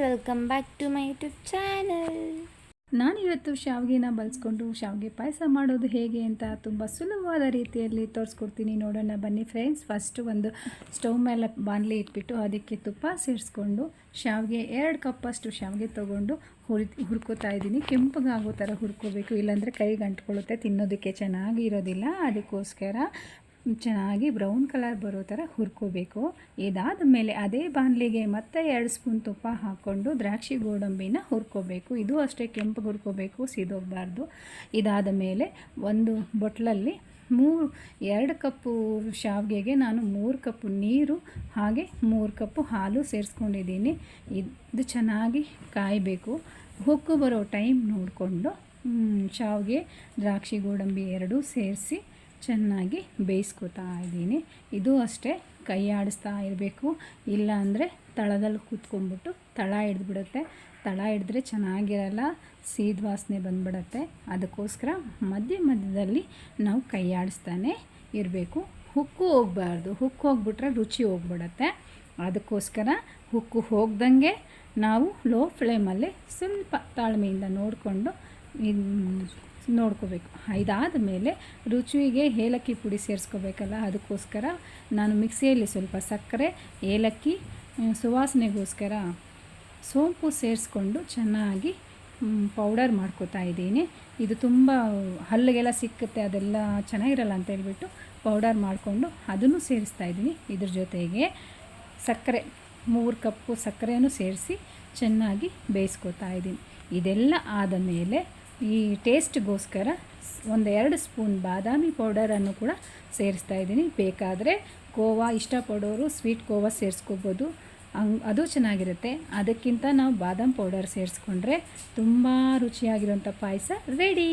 Welcome back to my YouTube channel. ನಾನಿವತ್ತು ಶಾವಿಗೆನ ಬಳಸ್ಕೊಂಡು ಶಾವಿಗೆ ಪಾಯಸ ಮಾಡೋದು ಹೇಗೆ ಅಂತ ತುಂಬ ಸುಲಭವಾದ ರೀತಿಯಲ್ಲಿ ತೋರಿಸ್ಕೊಡ್ತೀನಿ. ನೋಡೋಣ ಬನ್ನಿ ಫ್ರೆಂಡ್ಸ್. ಫಸ್ಟು ಒಂದು ಸ್ಟವ್ ಮೇಲೆ ಬಾಣಲಿ ಇಟ್ಬಿಟ್ಟು ಅದಕ್ಕೆ ತುಪ್ಪ ಸೇರಿಸ್ಕೊಂಡು ಶಾವಿಗೆ 2 ಕಪ್ಪಷ್ಟು ಶಾವಿಗೆ ತೊಗೊಂಡು ಹುರ್ಕೋತಾ ಇದ್ದೀನಿ. ಕೆಂಪಗಾಗೋ ಥರ ಹುರ್ಕೋಬೇಕು, ಇಲ್ಲಾಂದರೆ ಕೈಗೆ ಅಂಟ್ಕೊಳ್ಳುತ್ತೆ, ತಿನ್ನೋದಕ್ಕೆ ಚೆನ್ನಾಗಿ ಇರೋದಿಲ್ಲ. ಅದಕ್ಕೋಸ್ಕರ ಚೆನ್ನಾಗಿ ಬ್ರೌನ್ ಕಲರ್ ಬರೋ ಥರ ಹುರ್ಕೋಬೇಕು. ಇದಾದ ಮೇಲೆ ಅದೇ ಬಾಣಲಿಗೆ ಮತ್ತೆ 2 ಸ್ಪೂನ್ ತುಪ್ಪ ಹಾಕ್ಕೊಂಡು ದ್ರಾಕ್ಷಿ ಗೋಡಂಬಿನ ಹುರ್ಕೋಬೇಕು. ಇದು ಅಷ್ಟೇ ಕೆಂಪು ಹುರ್ಕೋಬೇಕು, ಸಿದೋಗಬಾರ್ದು. ಇದಾದ ಮೇಲೆ ಒಂದು ಬೊಟ್ಲಲ್ಲಿ 2 ಕಪ್ಪು ಶಾವಿಗೆಗೆ ನಾನು 3 ಕಪ್ಪು ನೀರು ಹಾಗೆ 3 ಕಪ್ಪು ಹಾಲು ಸೇರಿಸ್ಕೊಂಡಿದ್ದೀನಿ. ಇದು ಚೆನ್ನಾಗಿ ಕಾಯಬೇಕು. ಹುಕ್ಕು ಬರೋ ಟೈಮ್ ನೋಡಿಕೊಂಡು ಶಾವಿಗೆ ದ್ರಾಕ್ಷಿ ಗೋಡಂಬಿ ಎರಡೂ ಸೇರಿಸಿ ಚೆನ್ನಾಗಿ ಬೇಯಿಸ್ಕೊತಾ ಇದ್ದೀನಿ. ಇದು ಅಷ್ಟೇ ಕೈ ಆಡಿಸ್ತಾ ಇರಬೇಕು, ಇಲ್ಲ ಅಂದರೆ ತಳದಲ್ಲಿ ಕೂತ್ಕೊಂಡ್ಬಿಟ್ಟು ತಳ ಹಿಡಿದ್ಬಿಡುತ್ತೆ. ತಳ ಹಿಡಿದ್ರೆ ಚೆನ್ನಾಗಿರಲ್ಲ, ಸೀದ ವಾಸನೆ ಬಂದ್ಬಿಡುತ್ತೆ. ಅದಕ್ಕೋಸ್ಕರ ಮಧ್ಯದಲ್ಲಿ ನಾವು ಕೈ ಆಡಿಸ್ತಾನೆ ಇರಬೇಕು. ಹುಕ್ಕು ಹೋಗಬಾರ್ದು, ಹುಕ್ಕು ಹೋಗ್ಬಿಟ್ರೆ ರುಚಿ ಹೋಗ್ಬಿಡುತ್ತೆ. ಅದಕ್ಕೋಸ್ಕರ ಹುಕ್ಕು ಹೋಗ್ದಂಗೆ ನಾವು ಲೋ ಫ್ಲೇಮಲ್ಲಿ ಸ್ವಲ್ಪ ತಾಳ್ಮೆಯಿಂದ ನೋಡ್ಕೋಬೇಕು. ಇದಾದ ಮೇಲೆ ರುಚಿಗೆ ಏಲಕ್ಕಿ ಪುಡಿ ಸೇರಿಸ್ಕೋಬೇಕಲ್ಲ, ಅದಕ್ಕೋಸ್ಕರ ನಾನು ಮಿಕ್ಸಿಯಲ್ಲಿ ಸ್ವಲ್ಪ ಸಕ್ಕರೆ, ಏಲಕ್ಕಿ, ಸುವಾಸನೆಗೋಸ್ಕರ ಸೋಂಪು ಸೇರಿಸ್ಕೊಂಡು ಚೆನ್ನಾಗಿ ಪೌಡರ್ ಮಾಡ್ಕೋತಾ ಇದ್ದೀನಿ. ಇದು ತುಂಬ ಹಲ್ಲಿಗೆಲ್ಲ ಸಿಕ್ಕುತ್ತೆ, ಅದೆಲ್ಲ ಚೆನ್ನಾಗಿರಲ್ಲ ಅಂತ ಹೇಳ್ಬಿಟ್ಟು ಪೌಡರ್ ಮಾಡಿಕೊಂಡು ಅದನ್ನು ಸೇರಿಸ್ತಾ ಇದ್ದೀನಿ. ಇದ್ರ ಜೊತೆಗೆ ಸಕ್ಕರೆ 3 ಕಪ್ಪು ಸಕ್ಕರೆಯನ್ನು ಸೇರಿಸಿ ಚೆನ್ನಾಗಿ ಬೇಯಿಸ್ಕೊತಾ ಇದ್ದೀನಿ. ಇದೆಲ್ಲ ಆದ ಮೇಲೆ ಈ ಟೇಸ್ಟ್ಗೋಸ್ಕರ 1-2 ಸ್ಪೂನ್ ಬಾದಾಮಿ ಪೌಡರನ್ನು ಕೂಡ ಸೇರಿಸ್ತಾ ಇದ್ದೀನಿ. ಬೇಕಾದರೆ ಕೋವಾ ಇಷ್ಟಪಡೋರು ಸ್ವೀಟ್ ಕೋವಾ ಸೇರಿಸ್ಕೋಬೋದು, ಅದು ಚೆನ್ನಾಗಿರುತ್ತೆ. ಅದಕ್ಕಿಂತ ನಾವು ಬಾದಾಮಿ ಪೌಡರ್ ಸೇರಿಸ್ಕೊಂಡ್ರೆ ತುಂಬ ರುಚಿಯಾಗಿರೋಂಥ ಪಾಯಸ ರೆಡಿ.